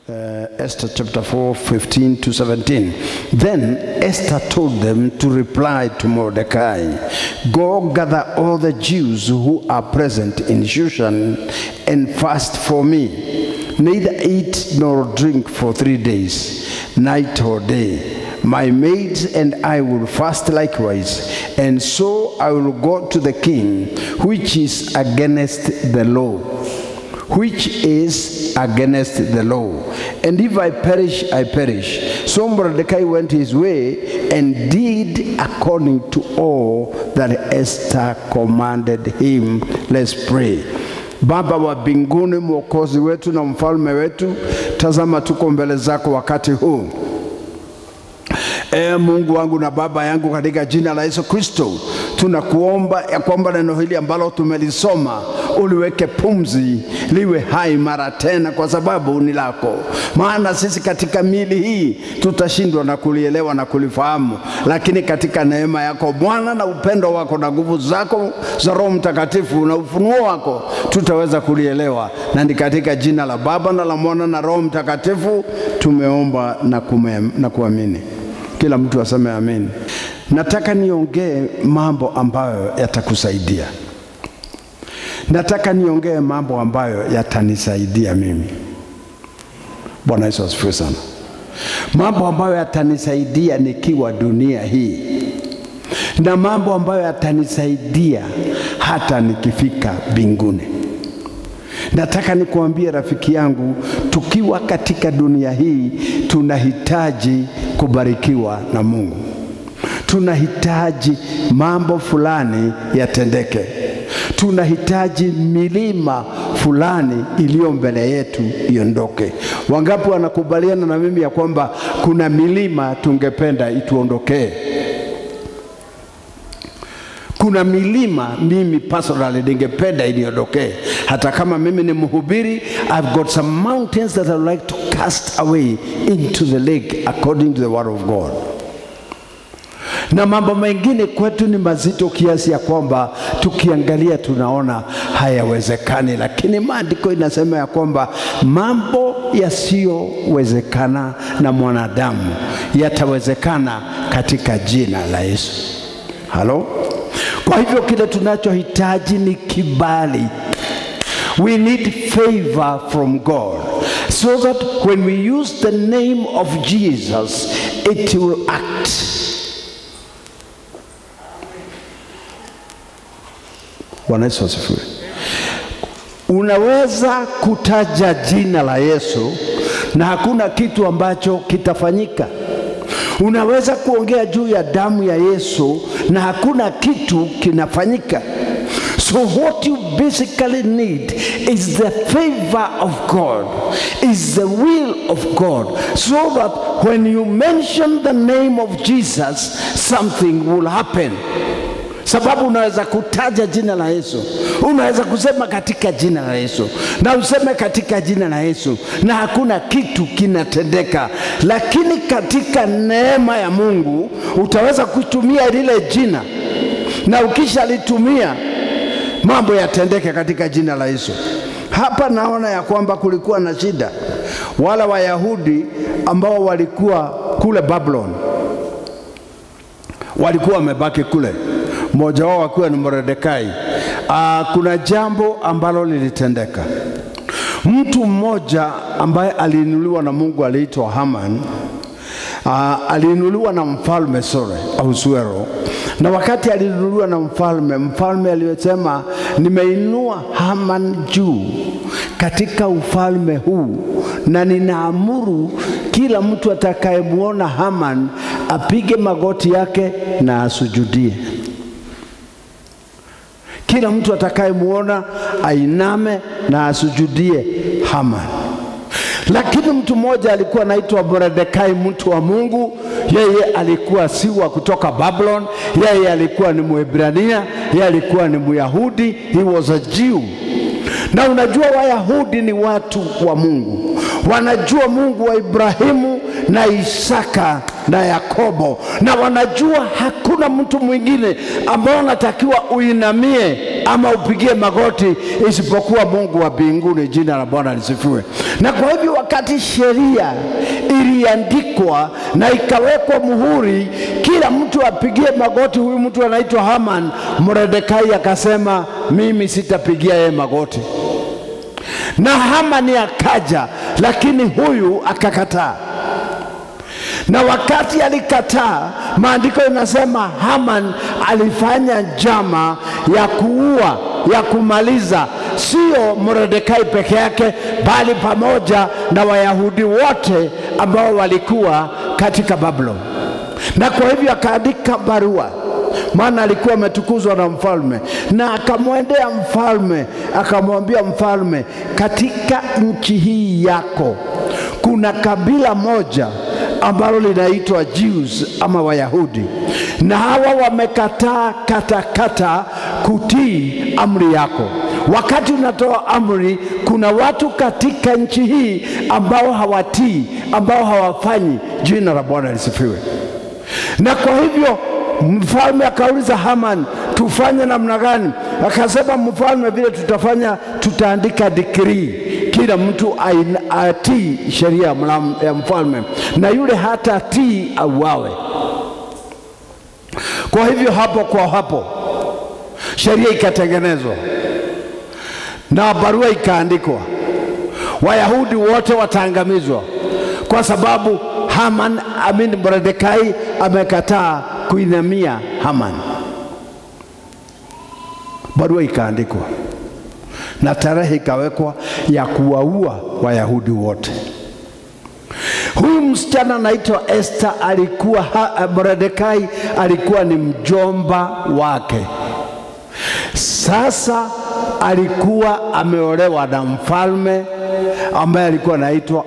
Esther chapter 4, 15 to 17. Then Esther told them to reply to Mordecai, "Go gather all the Jews who are present in Shushan and fast for me. Neither eat nor drink for 3 days, night or day. My maids and I will fast likewise, and so I will go to the king, which is against the law. Which is against the law. And if I perish, I perish." So Mordecai went his way and did according to all that Esther commanded him. Let's pray. Baba wa mbinguni, mwokozi wetu na mfalme wetu, tazama tuko mbele zako wakati huu. Mungu wangu na baba yangu, katika jina la Yesu Kristo, tunakuomba ya kwamba neno hili ambalo tumelisoma uliweke pumzi, liwe hai mara tena, kwa sababu ni lako. Maana sisi katika miili hii tutashindwa na kulielewa na kulifahamu, lakini katika neema yako Bwana na upendo wako na nguvu zako za Roho Mtakatifu na ufunuo wako tutaweza kulielewa. Na ni katika jina la Baba na la Mwana na Roho Mtakatifu tumeomba na kuamini. Kila mtu aseme amen. Nataka niongee mambo ambayo yatakusaidia. Nataka niongee mambo ambayo yatanisaidia mimi. Bwana Yesu asifiwe sana. Mambo ambayo yatanisaidia nikiwa dunia hii, na mambo ambayo yatanisaidia hata nikifika mbinguni. Nataka nikuambie rafiki yangu, tukiwa katika dunia hii tunahitaji kubarikiwa na Mungu. Tunahitaji mambo fulani yatendeke. Tunahitaji milima fulani iliyo mbele yetu iondoke. Wangapi wanakubaliana na mimi ya kwamba kuna milima tungependa ituondokee? Kuna milima mimi personally ningependa iniondokee. Hata kama mimi ni mhubiri, I've got some mountains that I would like to cast away into the lake according to the word of God. Na mambo mengine kwetu ni mazito kiasi ya kwamba tukiangalia tunaona hayawezekani, lakini maandiko inasema ya kwamba mambo yasiyowezekana na mwanadamu yatawezekana katika jina la Yesu. Halo? Kwa hivyo kile tunachohitaji ni kibali. We need favor from God, so that when we use the name of Jesus, it will act. Bwana Yesu asifiwe. Unaweza kutaja jina la Yesu na hakuna kitu ambacho kitafanyika. Unaweza kuongea juu ya damu ya Yesu na hakuna kitu kinafanyika. So what you basically need is the favor of God, is the will of God, so that when you mention the name of Jesus, something will happen. Sababu unaweza kutaja jina la Yesu, unaweza kusema katika jina la Yesu, na useme katika jina la Yesu, na hakuna kitu kinatendeka. Lakini katika neema ya Mungu utaweza kutumia lile jina, na ukisha litumia mambo yatendeke katika jina la Yesu. Hapa naona ya kwamba kulikuwa na shida. Wala Wayahudi ambao walikuwa kule Babylon, walikuwa wamebaki kule. Mmoja wao akiwa ni Mordecai. Kuna jambo ambalo lilitendeka. Mtu mmoja ambaye aliinuliwa na Mungu aliitwa Haman, aliinuliwa na mfalme Ahasuero. Na wakati aliinuliwa na mfalme aliyosema, nimeinua Haman juu katika ufalme huu, na ninaamuru kila mtu atakayemuona Haman apige magoti yake na asujudie. Kila mtu atakayemuona ainame na asujudie Haman. Lakini mtu mmoja alikuwa anaitwa Mordecai, mtu wa Mungu. Yeye alikuwa siwa kutoka Babylon, yeye alikuwa ni Mwebrania, yeye alikuwa ni Myahudi. He was a Jew. Na unajua Wayahudi ni watu wa Mungu. Wanajua Mungu wa Ibrahimu na Isaka na Yakobo, na wanajua hakuna mtu mwingine ambao anatakiwa uinamie ama upigie magoti isipokuwa Mungu wa mbinguni. Jina la Bwana lisifiwe. Na kwa hivyo wakati sheria iliandikwa na ikawekwa muhuri, kila mtu apigie magoti. Huyu mtu anaitwa Haman, Mordekai akasema mimi sitapigia yeye magoti. Na Haman akaja, lakini huyu akakataa. Na wakati alikataa, maandiko inasema Haman alifanya njama ya kuua, ya kumaliza sio Mordekai peke yake, bali pamoja na Wayahudi wote ambao walikuwa katika Babylon. Na kwa hivyo akaandika barua, maana alikuwa ametukuzwa na mfalme, na akamwendea mfalme, akamwambia mfalme, katika nchi hii yako kuna kabila moja ambalo linaitwa Jews ama Wayahudi, na hawa wamekataa kata kutii amri yako. Wakati unatoa amri, kuna watu katika nchi hii ambao hawatii, ambao hawafanyi. Jina la Bwana lisifiwe. Na kwa hivyo mfalme akauliza Haman, tufanye namna gani? Akasema mfalme, vile tutafanya, tutaandika decree, kila mtu atii sheria ya mfalme, na yule hata tii auawe. Kwa hivyo hapo sheria ikatengenezwa na barua ikaandikwa, Wayahudi wote wataangamizwa kwa sababu Mordekai amekataa kuinamia Haman. Barua ikaandikwa na tarehe ikawekwa ya kuwaua Wayahudi wote. Huyu msichana anaitwa Esther, alikuwa Mordekai alikuwa ni mjomba wake. Sasa alikuwa ameolewa na mfalme ambaye alikuwa anaitwa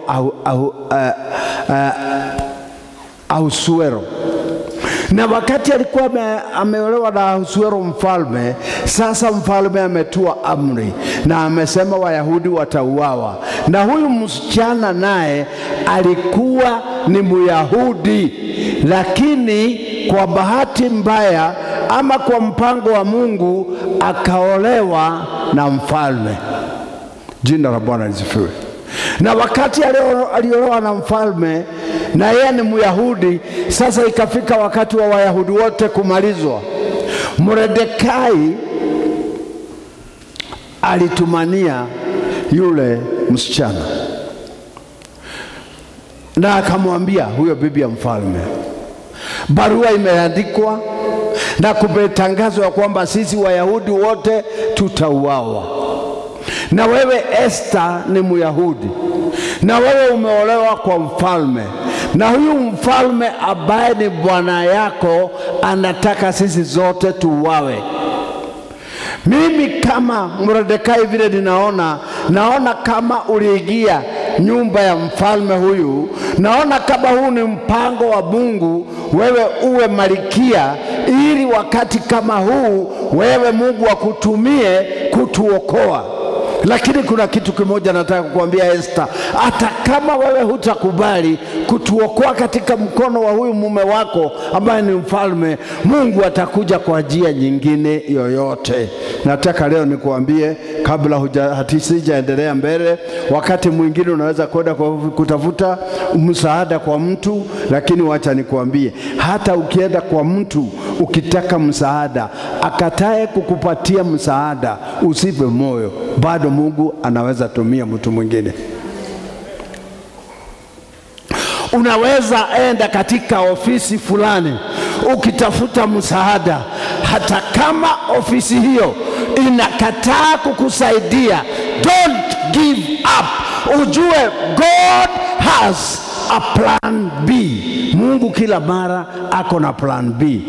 Ahasuero. Na wakati alikuwa ameolewa na Ahasuero mfalme, sasa mfalme ametoa amri na amesema Wayahudi watauawa. Na huyu msichana naye alikuwa ni Myahudi, lakini kwa bahati mbaya ama kwa mpango wa Mungu akaolewa na mfalme. Jina la Bwana lisifiwe. Na wakati aliolewa na mfalme na yeye ni Myahudi, sasa ikafika wakati wa Wayahudi wote kumalizwa. Mordekai alitumania yule msichana na akamwambia huyo bibi ya mfalme, barua imeandikwa na kumetangazwa kwamba sisi Wayahudi wote tutauawa, na wewe Esther ni Myahudi, na wewe umeolewa kwa mfalme, na huyu mfalme ambaye ni bwana yako anataka sisi zote tuuawe. Mimi kama Mordekai vile naona kama uliingia nyumba ya mfalme huyu, naona kama huu ni mpango wa Mungu, wewe uwe malkia, ili wakati kama huu wewe Mungu akutumie kutuokoa. Lakini kuna kitu kimoja nataka kukuambia Esther, hata kama wewe hutakubali kutuokoa katika mkono wa huyu mume wako ambaye ni mfalme, Mungu atakuja kwa njia nyingine yoyote. Nataka leo nikuambie, kabla hatujaendelea mbele, wakati mwingine unaweza kwenda kutafuta msaada kwa mtu, lakini wacha nikuambie, hata ukienda kwa mtu ukitaka msaada, akatae kukupatia msaada, usife moyo, bado Mungu anaweza tumia mtu mwingine. Unaweza enda katika ofisi fulani ukitafuta msaada, hata kama ofisi hiyo inakataa kukusaidia, don't give up. Ujue God has a plan B. Mungu kila mara ako na plan B.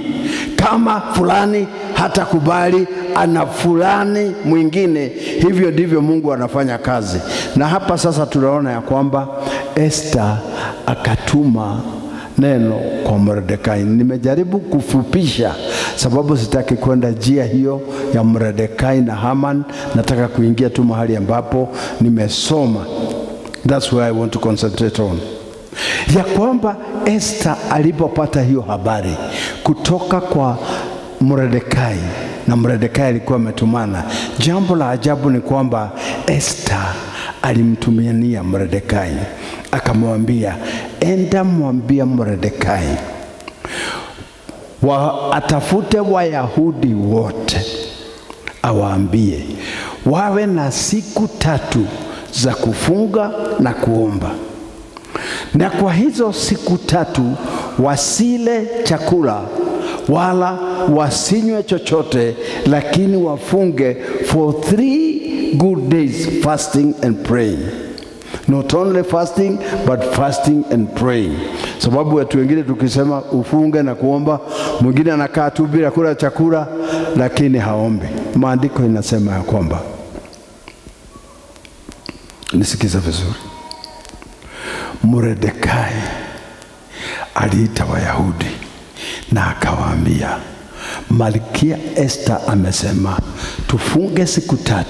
Kama fulani hatakubali, ana fulani mwingine. Hivyo ndivyo Mungu anafanya kazi. Na hapa sasa tunaona ya kwamba Esther akatuma neno kwa Mordekai. Nimejaribu kufupisha sababu sitaki kwenda njia hiyo ya Mordekai na Haman. Nataka kuingia tu mahali ambapo nimesoma. That's where I want to concentrate on. Ya kwamba Esther alipopata hiyo habari kutoka kwa Mordekai na Mordekai alikuwa ametumana. Jambo la ajabu ni kwamba Esther alimtumania Mordekai, akamwambia, enda mwambia Mordekai atafute Wayahudi wote, awaambie wawe na siku 3 za kufunga na kuomba, na kwa hizo siku 3 wasile chakula wala wasinywe chochote, lakini wafunge for 3 good days fasting and praying. Not only fasting but fasting and praying. Sababu watu wengine tukisema ufunge na kuomba, mwingine anakaa tu bila kula chakula lakini haombi. Maandiko inasema ya kwamba, nisikiza vizuri, Mordekai aliita Wayahudi na akawaambia, Malkia Esther amesema tufunge siku 3,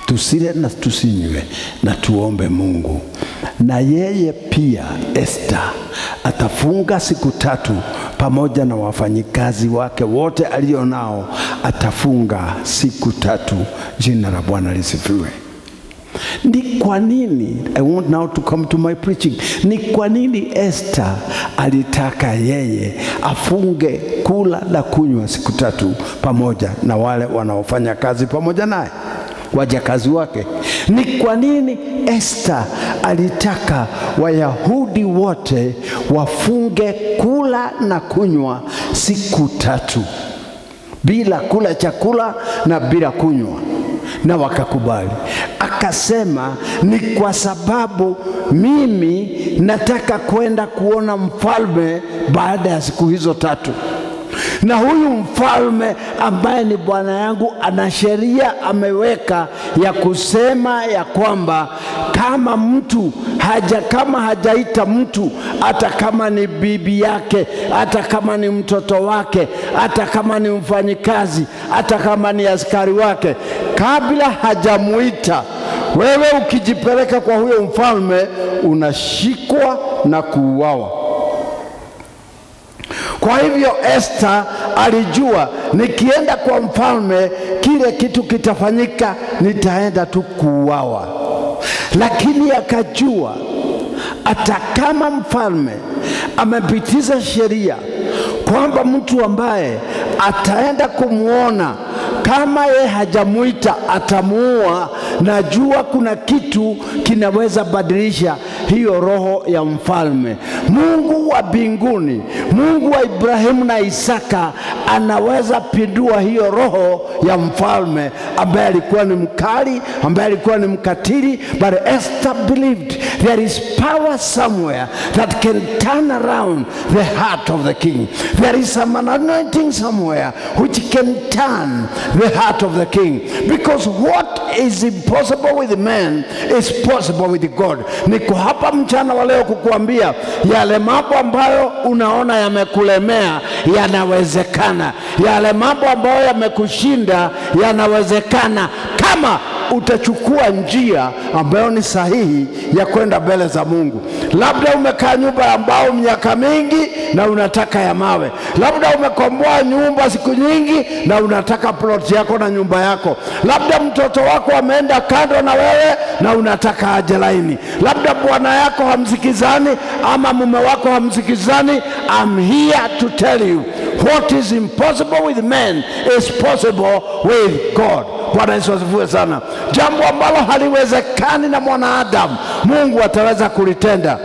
tusile na tusinywe na tuombe Mungu. Na yeye pia Esther atafunga siku 3 pamoja na wafanyikazi wake wote alionao, atafunga siku 3. Jina la Bwana lisifiwe. Ni kwa nini, I want now to come to my preaching, ni kwa nini Esther alitaka yeye afunge kula na kunywa siku 3 pamoja na wale wanaofanya kazi pamoja naye, wajakazi wake? Ni kwa nini Esther alitaka Wayahudi wote wafunge kula na kunywa siku 3 bila kula chakula na bila kunywa, na wakakubali? Akasema, ni kwa sababu mimi nataka kwenda kuona mfalme baada ya siku hizo 3. Na huyu mfalme ambaye ni bwana yangu ana sheria ameweka ya kusema ya kwamba kama mtu kama hajaita mtu, hata kama ni bibi yake, hata kama ni mtoto wake, hata kama ni mfanyikazi, hata kama ni askari wake, kabla hajamuita, wewe ukijipeleka kwa huyo mfalme unashikwa na kuuawa. Kwa hivyo Esther alijua, nikienda kwa mfalme kile kitu kitafanyika, nitaenda tu kuuawa. Lakini akajua hata kama mfalme amepitiza sheria kwamba mtu ambaye ataenda kumuona kama yeye hajamuita atamuua, najua kuna kitu kinaweza badilisha hiyo roho ya mfalme. Mungu wa mbinguni, Mungu wa Ibrahimu na Isaka, anaweza pindua hiyo roho ya mfalme ambaye alikuwa ni mkali, ambaye alikuwa ni mkatili. But Esther believed there is power somewhere that can turn around the heart of the king. There is some anointing somewhere which can turn the heart of the king, because what is impossible with man is possible with God. Niko hapa mchana wa leo kukuambia yale mambo ambayo unaona yamekulemea yanawezekana, yale mambo ambayo yamekushinda yanawezekana, kama utachukua njia ambayo ni sahihi ya kwenda mbele za Mungu. Labda umekaa nyumba ambao miaka mingi na unataka ya mawe. Labda umekomboa nyumba siku nyingi na unataka plot yako na nyumba yako. Labda mtoto wako ameenda kando na wewe na unataka aje laini. Labda bwana yako hamsikizani ama mume wako hamsikizani. I'm here to tell you, what is impossible with men is possible with God. Bwana Yesu asifiwe sana. Jambo ambalo haliwezekani na mwanadamu, Mungu ataweza kulitenda.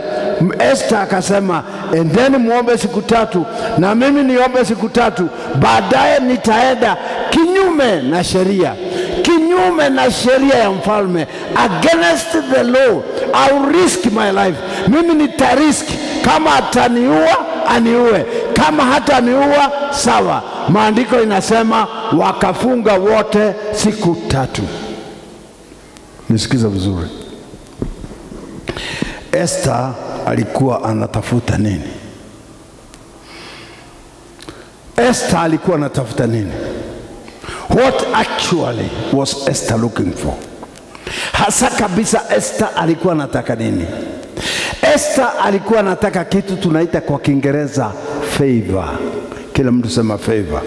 Esther akasema, endeni muombe siku 3 na mimi niombe siku 3, baadaye nitaenda kinyume na sheria, kinyume na sheria ya mfalme, against the law. I'll risk my life. Mimi nitariski, kama ataniua aniue, kama hataniua sawa. Maandiko inasema wakafunga wote siku 3. Nisikiza vizuri, Esther alikuwa anatafuta nini? Esther alikuwa anatafuta nini? What actually was Esther looking for? Hasa kabisa Esther alikuwa anataka nini? Esther alikuwa anataka kitu tunaita kwa Kiingereza favor. Kila mtu sema favor.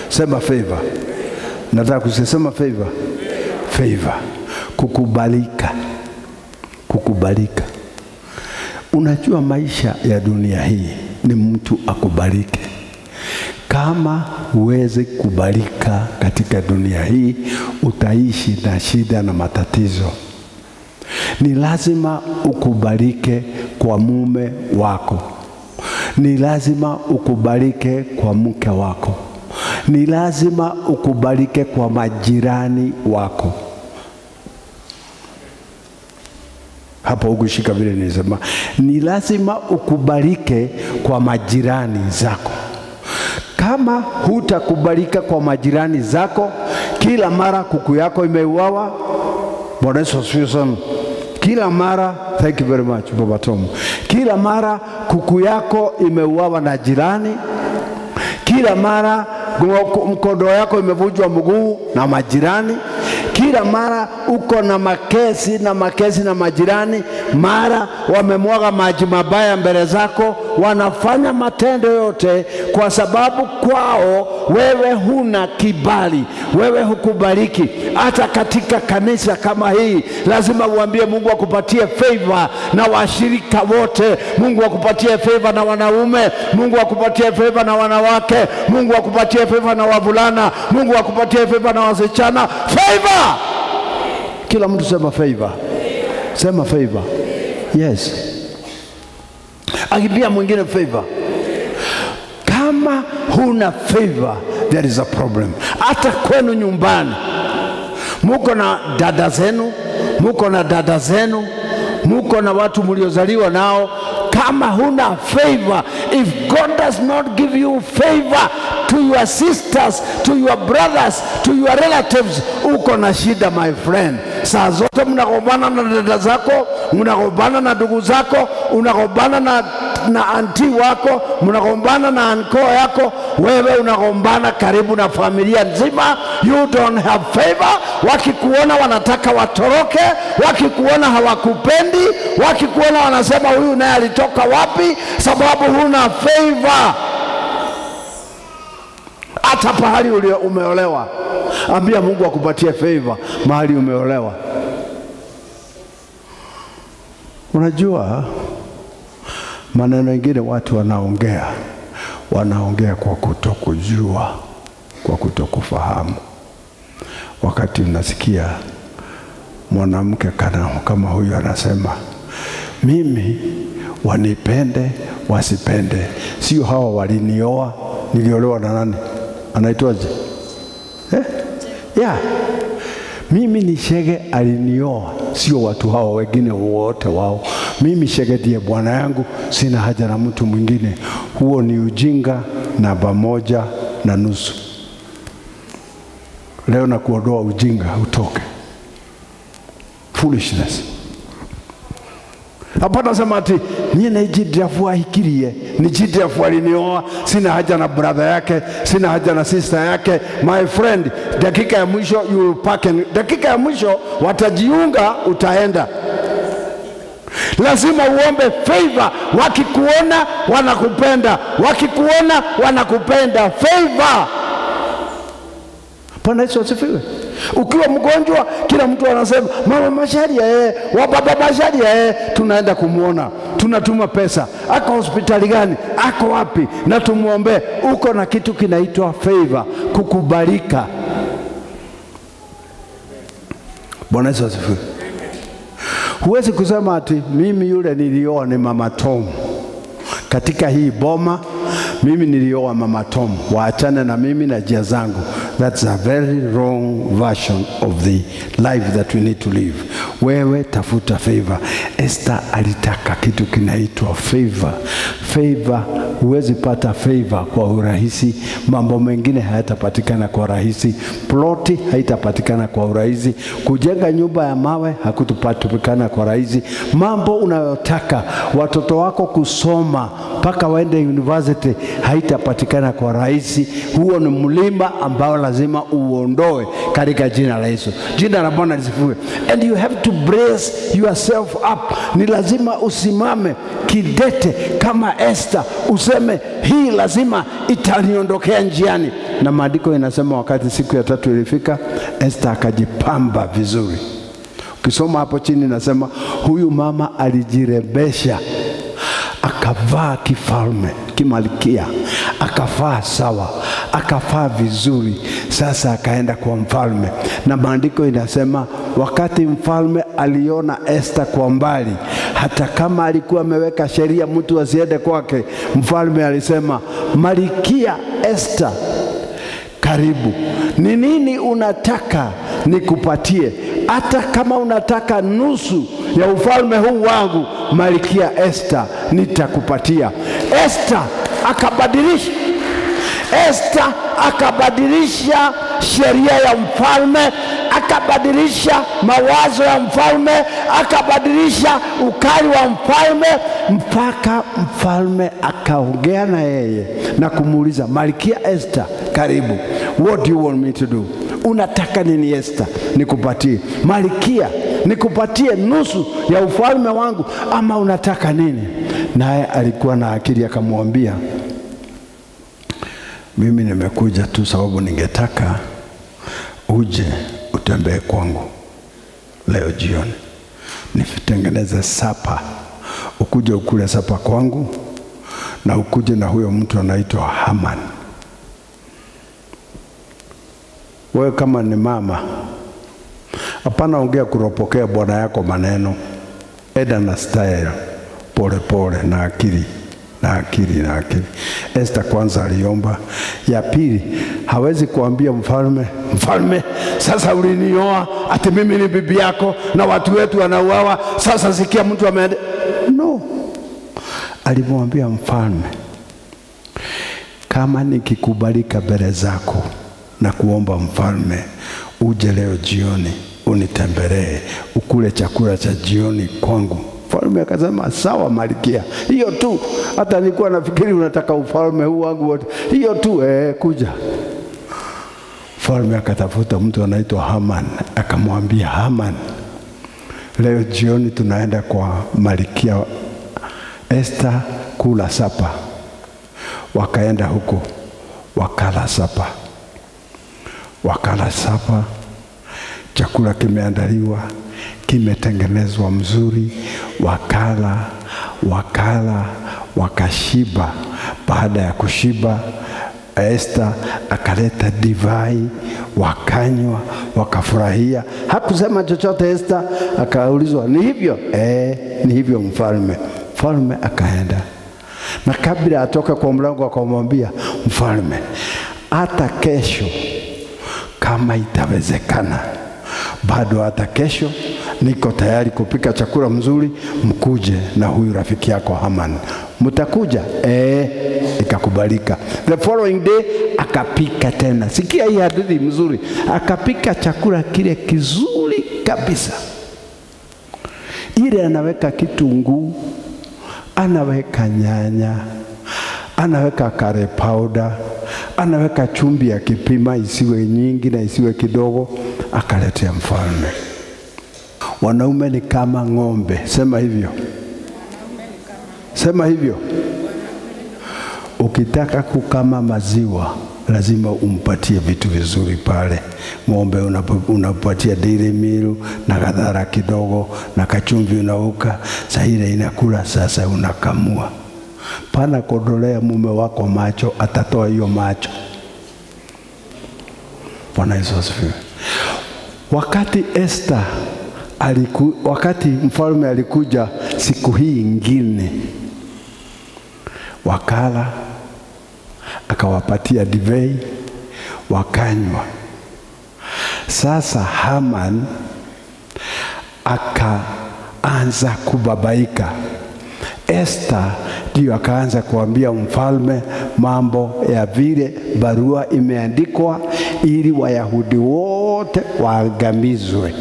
Sema favor. Nataka kusema favor. Favor. Kukubalika. Kukubalika. Unajua maisha ya dunia hii ni mtu akubalike. Kama huwezi kubalika katika dunia hii, utaishi na shida na matatizo. Ni lazima ukubalike kwa mume wako. Ni lazima ukubalike kwa mke wako. Ni lazima ukubalike kwa majirani wako. Hapo ukushika vile nilisema. Ni lazima ukubalike kwa majirani zako. Kama hutakubalika kwa majirani zako, kila mara kuku yako imeuawa. Bwana Yesu asifiwe sana. Kila mara, thank you very much Baba Tom. Kila mara kuku yako imeuawa na jirani. Kila mara mkondo yako imevunjwa mguu na majirani. Kila mara uko na makesi na majirani. Mara wamemwaga maji mabaya mbele zako. Wanafanya matendo yote kwa sababu kwao wewe huna kibali. Wewe hukubaliki. Hata katika kanisa kama hii lazima uambie Mungu akupatie favor na washirika wote. Mungu akupatie favor na wanaume. Mungu akupatie favor na wanawake. Mungu akupatie favor na wavulana. Mungu akupatie favor na wasichana. Favor! Kila mtu sema favor. Sema favor. Yes. Akipia mwingine favor. Kama huna favor, there is a problem. Hata kwenu nyumbani, muko na dada zenu, muko na dada zenu, muko na watu mliozaliwa nao. Kama huna favor, if God does not give you favor to your sisters, to your brothers, to your relatives, uko na shida my friend. Saa zote mnagombana na dada zako, mnagombana na ndugu zako, unagombana na anti wako, mnagombana na anko yako, wewe unagombana karibu na familia nzima. You don't have favor. Wakikuona wanataka watoroke, wakikuona hawakupendi, wakikuona wanasema huyu naye alitoka wapi, sababu huna favor. Hata pahali umeolewa, ambia Mungu akupatie favor mahali umeolewa. Unajua maneno mengine watu wanaongea kwa kutokujua, kwa kutokufahamu. Wakati unasikia mwanamke kama huyu anasema, mimi wanipende wasipende, sio hawa walinioa, niliolewa na nani? Anaitwaje? Mimi ni shege alinioa, sio watu hawa wengine wote wao. Mimi shege ndiye bwana yangu, sina haja na mtu mwingine. Huo ni ujinga namba 1.5. Leo na kuondoa ujinga utoke. Foolishness. Hapa nasema ati mimi najidrafua hikirie, nijidrafua alinioa, sina haja na brother yake, sina haja na sister yake. My friend, dakika ya mwisho you will pack and dakika ya mwisho watajiunga, utaenda. Lazima uombe favor. Wakikuona wanakupenda, wakikuona wanakupenda. Favor. Bwana Yesu asifiwe. Ukiwa mgonjwa, kila mtu anasema mama Masharia baba Masharia tunaenda kumuona, tunatuma pesa. Ako hospitali gani? Ako wapi? Na tumuombe. Uko na kitu kinaitwa favor, kukubalika. Bwana Yesu asifiwe. Huwezi kusema ati mimi yule nilioa ni mama Tom. Katika hii boma mimi nilioa mama Tom, waachane na mimi na njia zangu. That's a very wrong version of the life that we need to live. Wewe tafuta favor. Esther alitaka kitu kinaitwa favor. Favor, huwezi pata favor kwa urahisi. Mambo mengine hayatapatikana kwa urahisi. Ploti haitapatikana kwa urahisi. Kujenga nyumba ya mawe hakutupatikana kwa urahisi. Mambo unayotaka watoto wako kusoma mpaka waende university haitapatikana kwa urahisi. Huo ni mlima ambao lazima uondoe katika jina la Yesu. Jina la Bwana lisifiwe. And you have to to brace yourself up. Ni lazima usimame kidete kama Esther, useme hii lazima itaniondokea njiani. Na maandiko inasema wakati siku ya 3 ilifika, Esther akajipamba vizuri. Ukisoma hapo chini nasema huyu mama alijirembesha, akavaa kifalme, kimalikia, akavaa sawa, akavaa vizuri. Sasa akaenda kwa mfalme, na maandiko inasema wakati mfalme aliona Esther kwa mbali, hata kama alikuwa ameweka sheria mtu asiende kwake, mfalme alisema, Malkia Esther, karibu. Ni nini unataka nikupatie? Hata kama unataka nusu ya ufalme huu wangu, Malkia Esther, nitakupatia. Esther akabadilisha sheria ya mfalme, akabadilisha mawazo ya mfalme, akabadilisha ukali wa mfalme, mpaka mfalme akaongea na yeye na kumuuliza, Malkia Esther, karibu. What do you want me to do? Unataka nini Esther? Nikupatie. Malkia, nikupatie nusu ya ufalme wangu ama unataka nini? Naye alikuwa na akili, akamwambia, mimi nimekuja tu sababu ningetaka uje utembee kwangu leo jioni, nitengeneze sapa, ukuje ukule sapa kwangu, na ukuje na huyo mtu anaitwa Haman. Wewe kama ni mama, hapana ongea kuropokea bwana yako maneno. Eda na style, pole pole na akili. Esther kwanza aliomba. Ya pili, hawezi kuambia mfalme, sasa ulinioa ati mimi ni bibi yako na watu wetu wanauawa, sasa sikia mtu ameenda. No. Alimwambia mfalme, kama nikikubalika mbele zako na kuomba mfalme, uje leo jioni unitembelee, ukule chakula cha jioni kwangu. Mfalme akasema, sawa Malkia, hiyo tu. Hata nilikuwa nafikiri unataka ufalme huu wangu wote. Hiyo tu, kuja. Mfalme akatafuta mtu anaitwa Haman, akamwambia, Haman, leo jioni tunaenda kwa Malkia Esther kula sapa. Wakaenda huko, wakala sapa. Chakula kimeandaliwa, kimetengenezwa mzuri, wakashiba. Baada ya kushiba, Esther akaleta divai, wakanywa, wakafurahia. Hakusema chochote Esther. Akaulizwa, ni hivyo? Ni hivyo mfalme. Mfalme akaenda, na kabla atoka kwa mlango akamwambia mfalme, hata kesho kama itawezekana, bado hata kesho niko tayari kupika chakula mzuri, mkuje na huyu rafiki yako Haman. Mtakuja? Ikakubalika. The following day akapika tena. Sikia hii hadithi mzuri. Akapika chakula kile kizuri kabisa. Ile anaweka kitunguu, anaweka nyanya, anaweka curry powder, anaweka chumvi ya kipima, isiwe nyingi na isiwe kidogo, akaletea mfalme. Wanaume ni kama ng'ombe. Sema hivyo. Sema hivyo. Ukitaka kukama maziwa, lazima umpatie vitu vizuri pale. Ng'ombe unapatia dairy meal na kadhara kidogo na kachumvi unauka. Saa ile inakula, sasa unakamua. Pana kodolea mume wako macho, atatoa hiyo macho. Bwana Yesu asifiwe. Wakati mfalme alikuja siku hii ingine, wakala, akawapatia divai, wakanywa. Sasa Haman akaanza kubabaika. Esther ndio akaanza kuambia mfalme mambo ya vile barua imeandikwa ili Wayahudi wote waangamizwe.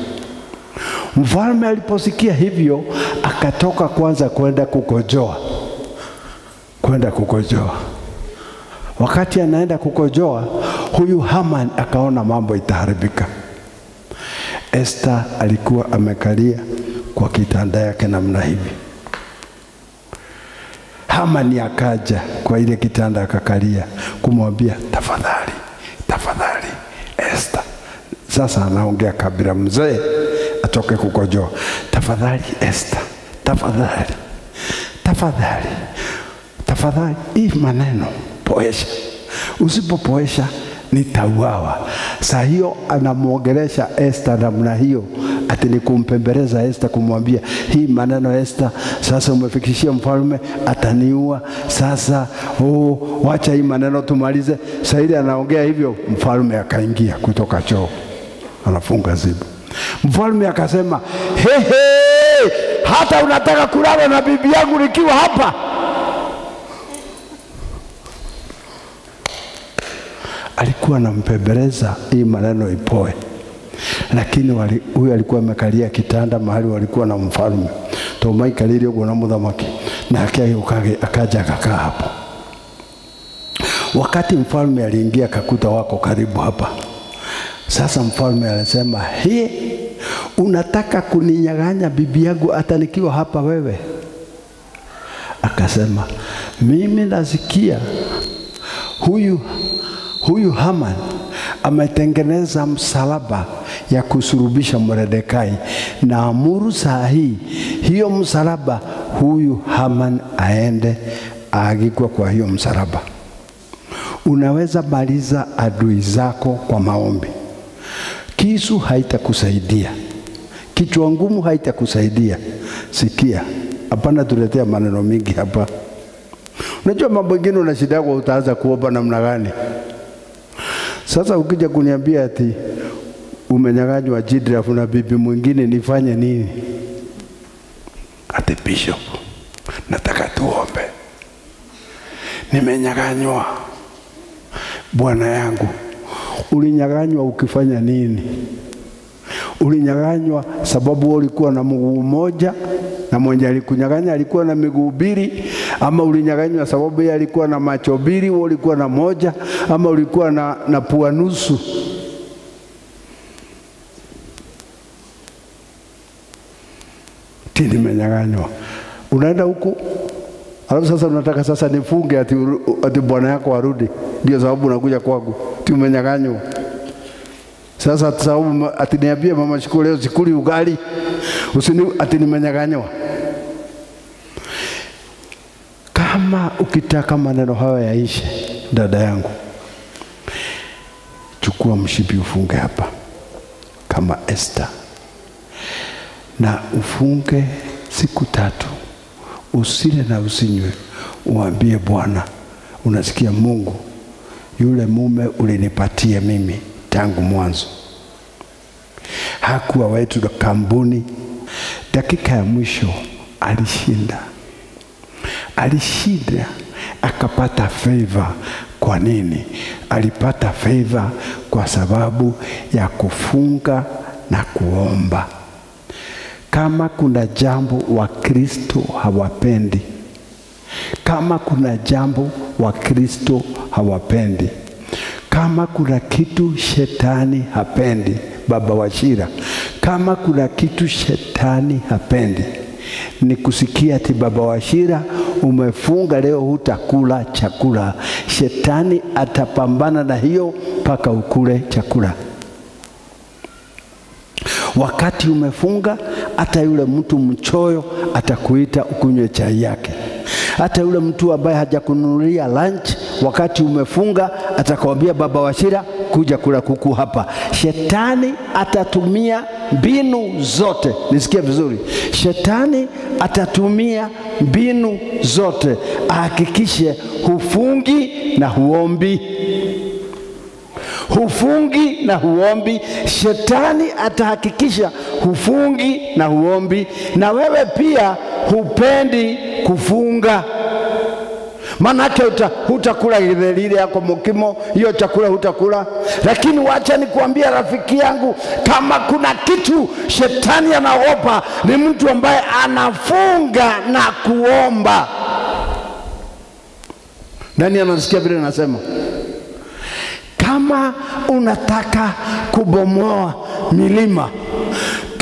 Mfalme aliposikia hivyo, akatoka kwanza kwenda kukojoa. Wakati anaenda kukojoa, huyu Haman akaona mambo itaharibika. Esther alikuwa amekalia kwa kitanda yake namna hivi. Hamani akaja kwa ile kitanda akakalia kumwambia, tafadhali, tafadhali Esther. Sasa anaongea kabla mzee atoke kukojoa. Tafadhali Esther, tafadhali, tafadhali, tafadhali, hii maneno poesha. Usipopoesha nitauawa. Saa hiyo anamuongelesha Esther namna hiyo, ati ni kumpembeleza Esther, kumwambia hii maneno Esther, sasa umefikishia mfalme ataniua. Sasa wacha hii maneno tumalize. Saa ile anaongea hivyo, mfalme akaingia kutoka choo, anafunga zibu. Mfalme akasema, hehe, hata unataka kulala na bibi yangu nikiwa hapa? Alikuwa anampembeleza hii maneno ipoe. Lakini huyu alikuwa amekalia kitanda mahali walikuwa na mfalme. Toma ikalile kwa muthamaki na akaja akakaa hapo. Wakati mfalme aliingia akakuta wako karibu hapa. Sasa mfalme alisema, "Hii unataka kuninyang'anya bibi yangu hata nikiwa hapa wewe?" Akasema, "Mimi nasikia huyu Haman ametengeneza msalaba ya kusurubisha Mordekai, na amuru saa hii hiyo msalaba huyu Haman aende aagikwe kwa hiyo msalaba." Unaweza maliza adui zako kwa maombi. Kisu haitakusaidia, kichwa ngumu haitakusaidia. Sikia, hapana tuletea maneno mingi hapa. Unajua mambo mengine unashida kwa utaanza kuomba namna gani? Sasa ukija kuniambia ati umenyang'anywa Jidrafu na bibi mwingine, nifanye nini? Ati bishop, nataka tuombe. Nimenyang'anywa. Bwana yangu, ulinyang'anywa ukifanya nini? Ulinyang'anywa sababu ulikuwa na mguu mmoja na mwenye alikunyang'anya alikuwa na miguu mbili, ama ulinyang'anywa sababu yeye alikuwa na macho mbili, wewe ulikuwa na moja, ama ulikuwa na pua nusu? Tini menyang'anywa. Unaenda huko, alafu sasa unataka sasa nifunge ati bwana yako arudi, ndio sababu unakuja kwangu. Tumenyang'anywa. Sasa sababu ati niambie mama shiko leo sikuli ugali, ati nimenyang'anywa. Kama ukitaka maneno haya yaishe, dada yangu, chukua mshipi ufunge hapa kama Esther, na ufunge siku 3. Usile na usinywe. Uambie Bwana, unasikia Mungu, yule mume ulinipatia mimi tangu mwanzo hakuwa wetu na kampuni. Dakika ya mwisho alishinda akapata favor. Kwa nini? Alipata favor kwa sababu ya kufunga na kuomba. Kama kuna jambo wa Kristo hawapendi, kama kuna jambo wa Kristo hawapendi, kama kuna kitu shetani hapendi, baba Wachira, kama kuna kitu shetani hapendi, ni kusikia ati baba Wachira umefunga leo hutakula chakula. Shetani atapambana na hiyo mpaka ukule chakula. Wakati umefunga, hata yule mtu mchoyo atakuita ukunywe chai yake. Hata yule mtu ambaye hajakununulia lunch, wakati umefunga atakwambia baba Wachira kuja kula kuku hapa. Shetani atatumia mbinu zote. Nisikia vizuri. Shetani atatumia mbinu zote ahakikishe hufungi na huombi. Hufungi na huombi. Shetani atahakikisha hufungi na huombi. Na wewe pia hupendi kufunga. Manake hutakula githeri yako mukimo, hiyo chakula hutakula. Lakini wacha nikuambia rafiki yangu, kama kuna kitu shetani anaogopa ni mtu ambaye anafunga na kuomba. Nani anasikia vile nasema? Kama unataka kubomoa milima,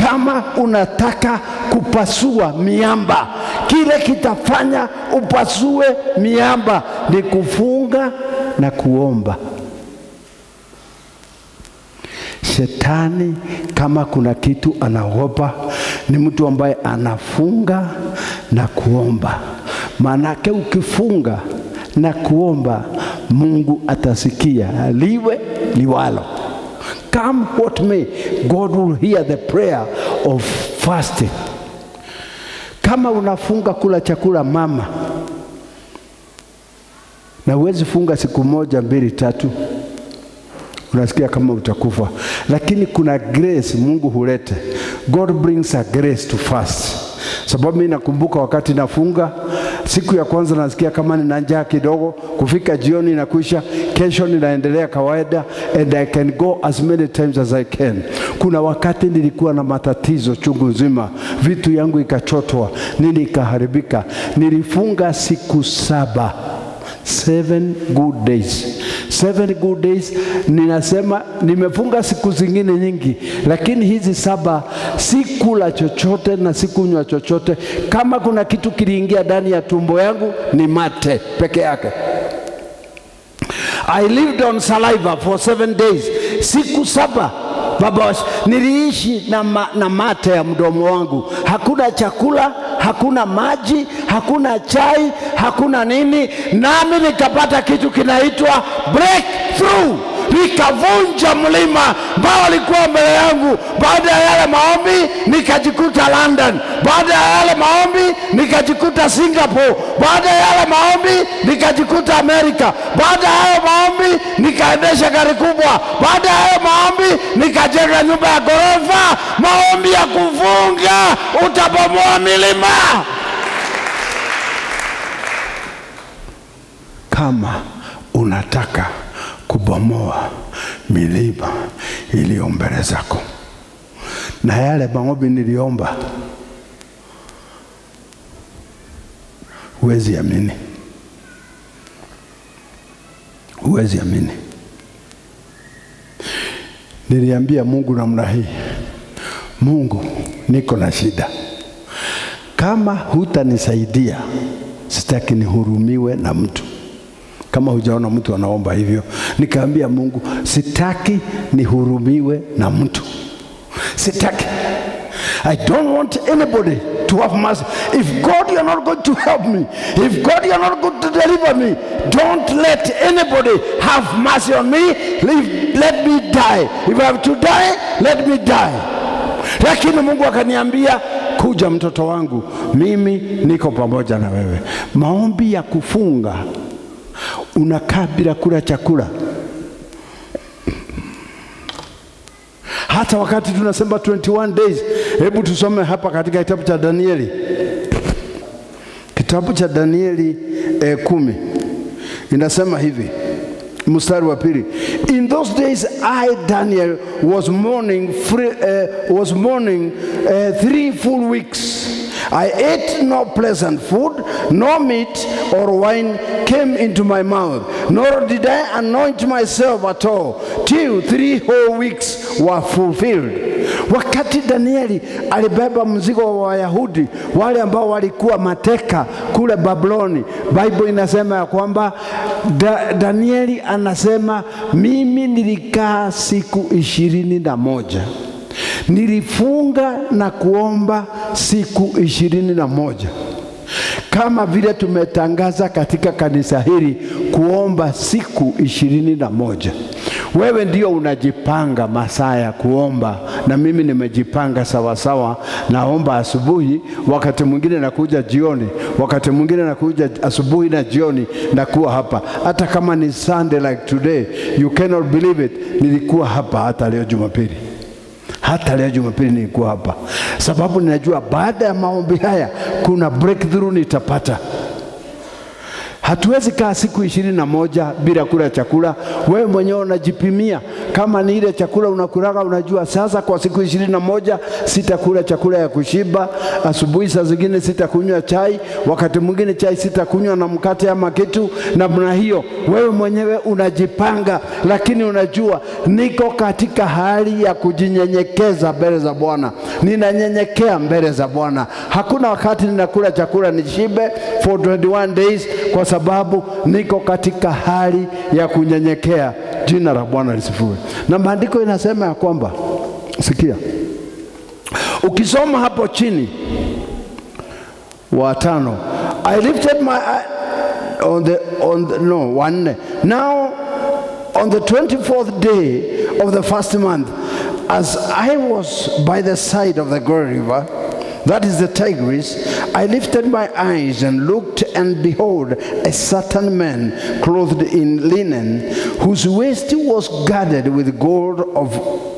Kama unataka kupasua miamba, kile kitafanya upasue miamba ni kufunga na kuomba. Shetani kama kuna kitu anaogopa ni mtu ambaye anafunga na kuomba. Manake ukifunga na kuomba, Mungu atasikia liwe liwalo. Come what may, God will hear the prayer of fasting. Kama unafunga kula chakula mama, na uwezi funga siku moja, 2, 3, unasikia kama utakufa. Lakini kuna grace Mungu hulete. God brings a grace to fast. Sababu mimi nakumbuka wakati nafunga, siku ya kwanza nasikia kama nina njaa kidogo, kufika jioni na kuisha, kesho ninaendelea kawaida, and I can go as many times as I can. Kuna wakati nilikuwa na matatizo chungu nzima, vitu yangu ikachotwa, nini ikaharibika. Nilifunga siku 7. 7 good days. 7 good days. Ninasema nimefunga siku zingine nyingi, lakini hizi 7 sikula chochote na sikunywa chochote. Kama kuna kitu kiliingia ndani ya tumbo yangu ni mate peke yake. I lived on saliva for 7 days. Siku 7 baba, niliishi na mate ya mdomo wangu. Hakuna chakula, hakuna maji, hakuna chai, hakuna nini. Nami nikapata kitu kinaitwa breakthrough. Nikavunja mlima ambao ulikuwa mbele yangu. Baada ya yale maombi nikajikuta London. Baada ya yale maombi nikajikuta Singapore. Baada ya yale maombi nikajikuta Amerika. Baada ya yale maombi nikaendesha gari kubwa. Baada ya yale maombi nikajenga nyumba ya ghorofa. Maombi ya kufunga utabomoa milima. Kama unataka kubomoa milima iliyo mbele zako, na yale maombi niliomba, huwezi amini. Huwezi amini. Niliambia Mungu namna hii, Mungu, niko na shida. Kama hutanisaidia, sitaki nihurumiwe na mtu. Kama hujaona mtu anaomba hivyo, nikaambia Mungu, sitaki nihurumiwe na mtu. Sitaki. I don't want anybody to have mercy. If God, you are not going to help me, if God, you are not going to deliver me, don't let anybody have mercy on me. Let me die. If I have to die, let me die. Lakini Mungu akaniambia, kuja mtoto wangu, mimi niko pamoja na wewe. Maombi ya kufunga, unakaa bila kula chakula. Hata wakati tunasema 21 days, hebu tusome hapa katika kitabu cha Danieli. Kitabu cha Danieli 10. Inasema hivi, mstari wa 2. In those days I, Daniel, was mourning 3 full weeks. I ate no pleasant food, no meat or wine came into my mouth, nor did I anoint myself at all, till 3 whole weeks were fulfilled. Wakati Danieli alibeba mzigo wa Wayahudi, wale ambao walikuwa mateka kule Babyloni, Bible inasema ya kwamba Danieli anasema, mimi nilikaa siku 21. Nilifunga na kuomba siku 21. Kama vile tumetangaza katika kanisa hili kuomba siku 21. Wewe ndio unajipanga masaa ya kuomba, na mimi nimejipanga sawa sawa. Naomba asubuhi, wakati mwingine nakuja jioni, wakati mwingine nakuja asubuhi na jioni na kuwa hapa. Hata kama ni Sunday like today, you cannot believe it, nilikuwa hapa hata leo Jumapili. Hata leo Jumapili nilikuwa hapa. Sababu ninajua baada ya maombi haya kuna breakthrough nitapata. Hatuwezi kaa siku 21 bila kula chakula. Wewe mwenyewe unajipimia. Kama ni ile chakula unakulaga, unajua sasa kwa siku 21 sitakula chakula ya kushiba. Asubuhi saa zingine sitakunywa chai, wakati mwingine chai sitakunywa na mkate ama kitu namna hiyo. Wewe mwenyewe unajipanga, lakini unajua niko katika hali ya kujinyenyekeza mbele za Bwana. Ninanyenyekea mbele za Bwana. Hakuna wakati ninakula chakula nishibe for 21 days, kwa sababu niko katika hali ya kunyenyekea. Jina la Bwana lisifiwe. Na maandiko inasema ya kwamba, sikia, ukisoma hapo chini wa 5, I lifted my eye Now on the 24th day of the first month, as I was by the side of the great river, that is the Tigris, I lifted my eyes and looked, and behold, a certain man clothed in linen, whose waist was girded with gold of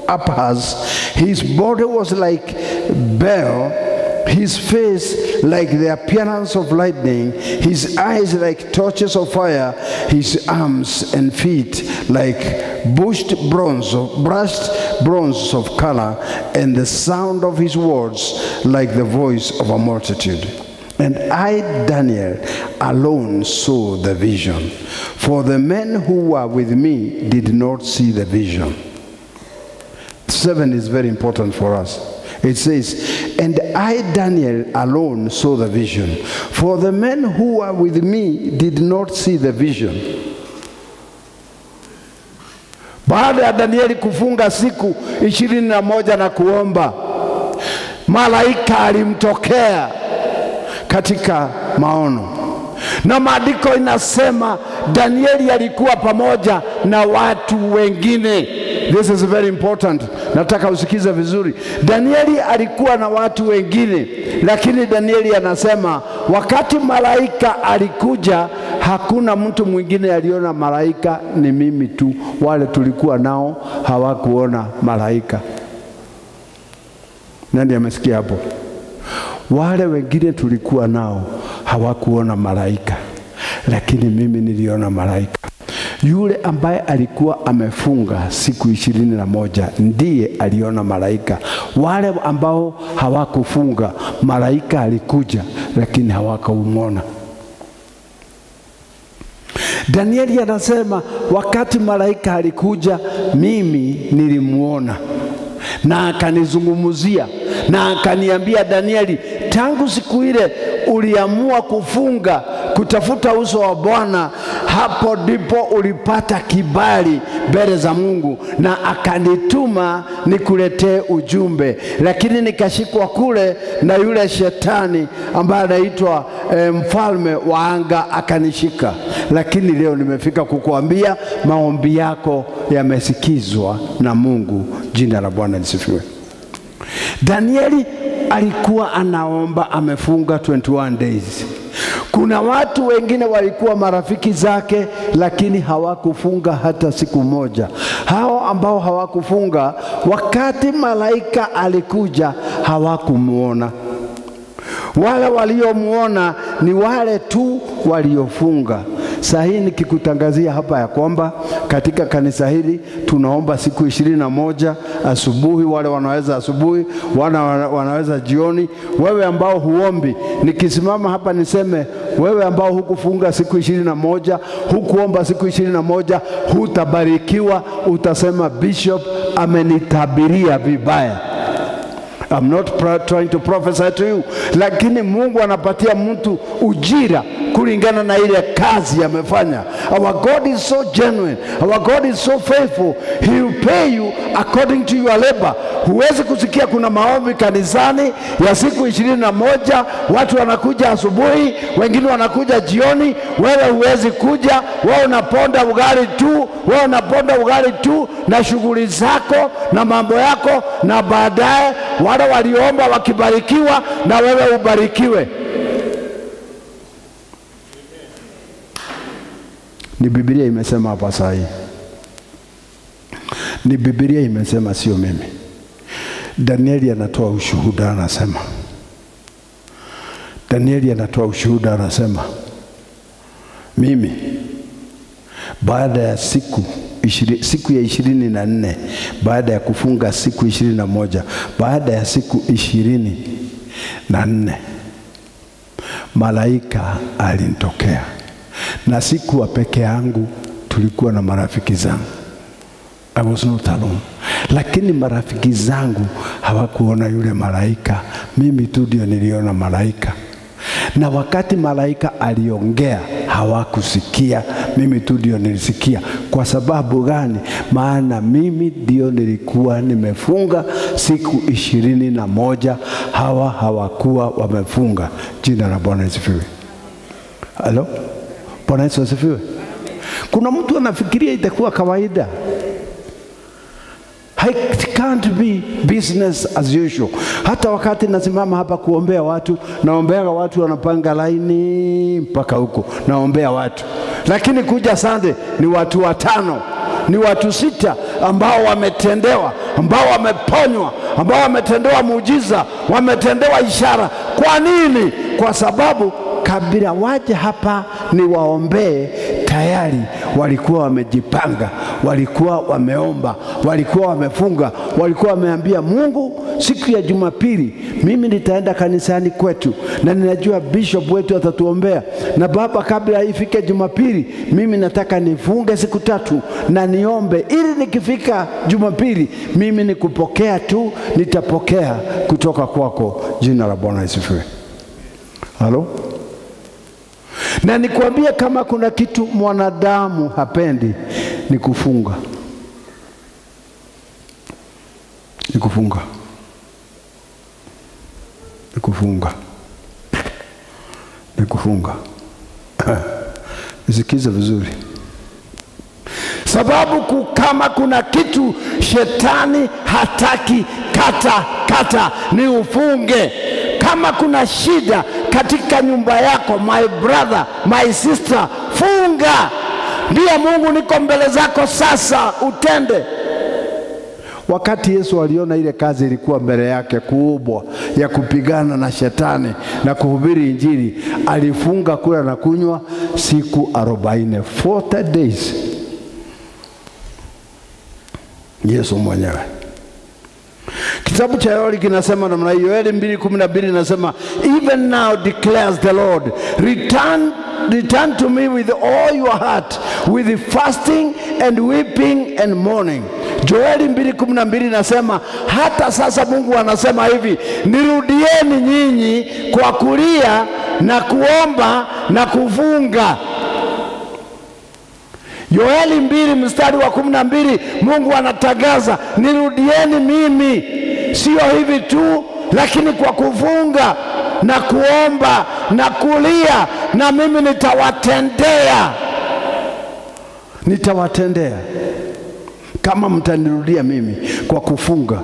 Uphaz. His body was like beryl, his face like the appearance of lightning, his eyes like torches of fire, his arms and feet like brushed bronze of color, and the sound of his words like the voice of a multitude. And I, Daniel, alone saw the vision, for the men who were with me did not see the vision. 7 is very important for us. It says, and I, Daniel, alone saw the vision, for the men who were with me did not see the vision. Baada ya Danieli kufunga siku 21 na kuomba, malaika alimtokea katika maono. Na maandiko inasema Danieli alikuwa pamoja na watu wengine. This is very important. Nataka usikize vizuri. Danieli alikuwa na watu wengine, lakini Danieli anasema wakati malaika alikuja, hakuna mtu mwingine aliona malaika, ni mimi tu. Wale tulikuwa nao hawakuona malaika. Nani amesikia hapo? Wale wengine tulikuwa nao hawakuona malaika, lakini mimi niliona malaika. Yule ambaye alikuwa amefunga siku 21 ndiye aliona malaika. Wale ambao hawakufunga, malaika alikuja lakini hawakamuona. Danieli anasema wakati malaika alikuja, mimi nilimuona na akanizungumzia na akaniambia, Danieli, tangu siku ile uliamua kufunga kutafuta uso wa Bwana, hapo ndipo ulipata kibali mbele za Mungu, na akanituma nikuletee ujumbe. Lakini nikashikwa kule na yule shetani ambaye anaitwa mfalme wa anga, akanishika. Lakini leo nimefika kukuambia maombi yako yamesikizwa na Mungu. Jina la Bwana lisifiwe. Danieli alikuwa anaomba, amefunga 21 days. Kuna watu wengine walikuwa marafiki zake, lakini hawakufunga hata siku moja. Hao ambao hawakufunga, wakati malaika alikuja hawakumuona. Wale waliomuona ni wale tu waliofunga. Sahi nikikutangazia hapa ya kwamba katika kanisa hili tunaomba siku 21 asubuhi. Wale wanaweza asubuhi, wanaweza jioni. Wewe ambao huombi, nikisimama hapa niseme wewe ambao hukufunga siku 21, hukuomba siku 21, hutabarikiwa. Utasema bishop amenitabiria vibaya. I'm not trying to prophesy to you, lakini Mungu anapatia mtu ujira kulingana na ile kazi amefanya. Our God is so genuine. Our God is so faithful. He will pay you according to your labor. Huwezi kusikia kuna maombi kanisani ya siku 21, watu wanakuja asubuhi, wengine wanakuja jioni. Wewe huwezi kuja, wewe unaponda ugali tu, wewe unaponda ugali tu na shughuli zako na mambo yako, na baadaye wale waliomba wakibarikiwa na wewe ubarikiwe. Ni Biblia imesema hapa sahi. Ni Biblia imesema, sio mimi. Danieli anatoa ushuhuda, anasema. Danieli anatoa ushuhuda, anasema Mimi baada ya siku ya 24, baada ya kufunga siku 21, baada ya siku 24, malaika alinitokea, na sikuwa peke yangu, tulikuwa na marafiki zangu. I was not alone. Lakini marafiki zangu hawakuona yule malaika, mimi tu ndio niliona malaika. Na wakati malaika aliongea hawakusikia, mimi tu ndio nilisikia. Kwa sababu gani? Maana mimi ndio nilikuwa nimefunga siku 21, hawa hawakuwa wamefunga. Jina la Bwana asifiwe. Halo? Bwana Yesu asifiwe. Kuna mtu anafikiria itakuwa kawaida. It can't be business as usual. Hata wakati nasimama hapa kuombea watu, naombea watu wanapanga laini mpaka huko, naombea watu. Lakini kuja Sunday ni watu 5, ni watu 6 ambao wametendewa, ambao wameponywa, ambao wametendewa muujiza, wametendewa ishara. Kwa nini? Kwa sababu kabla waje hapa ni waombee, tayari walikuwa wamejipanga, walikuwa wameomba, walikuwa wamefunga, walikuwa wameambia Mungu, siku ya Jumapili mimi nitaenda kanisani kwetu na ninajua bishop wetu atatuombea, na baba, kabla ifike Jumapili mimi nataka nifunge siku 3 na niombe, ili nikifika Jumapili mimi nikupokea tu, nitapokea kutoka kwako. Jina la Bwana asifiwe. Halo? Na nikwambia, kama kuna kitu mwanadamu hapendi ni kufunga. Ni kufunga. Ni kufunga. Ni kufunga. Nisikize vizuri. Sababu kama kuna kitu shetani hataki kata ni ufunge. Kama kuna shida katika nyumba yako, my brother, my sister, funga. Ndiye Mungu, niko mbele zako sasa, utende. Wakati Yesu aliona ile kazi ilikuwa mbele yake kubwa ya kupigana na shetani na kuhubiri injili, alifunga kula na kunywa siku 40, 40 days. Yesu mwenyewe. Kitabu cha Yoeli kinasema namna hiyo. Yoeli 2:12 inasema, even now declares the Lord, return to me with all your heart, with fasting and weeping and mourning. Yoeli 2:12 inasema, hata sasa Mungu anasema hivi, nirudieni nyinyi kwa kulia na kuomba na kufunga. Yoeli 2:12 Mungu anatangaza, nirudieni mimi, sio hivi tu, lakini kwa kufunga na kuomba na kulia, na mimi nitawatendea. Nitawatendea kama mtanirudia mimi kwa kufunga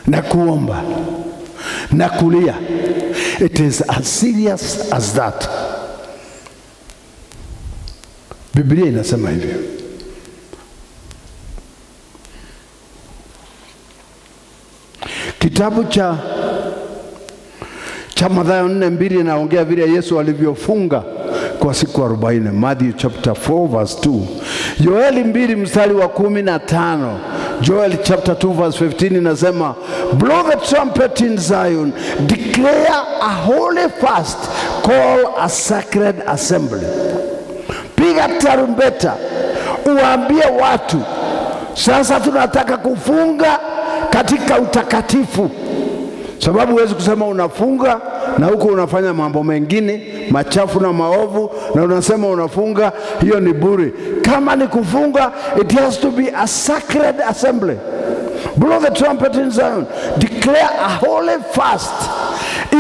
na kuomba na kulia. It is as serious as that. Biblia inasema hivyo. Kitabu cha Mathayo 4:2 inaongea vile Yesu alivyofunga kwa siku 40. Matthew chapter 4 verse 2. Yoeli 2:15. Joel chapter 2 verse 15 inasema, blow the trumpet in Zion, declare a holy fast, call a sacred assembly. Piga tarumbeta, uambie watu, sasa tunataka kufunga katika utakatifu. Sababu huwezi kusema unafunga na huko unafanya mambo mengine machafu na maovu na unasema unafunga, hiyo ni bure. Kama ni kufunga, it has to be a sacred assembly. Blow the trumpet in Zion, declare a holy fast.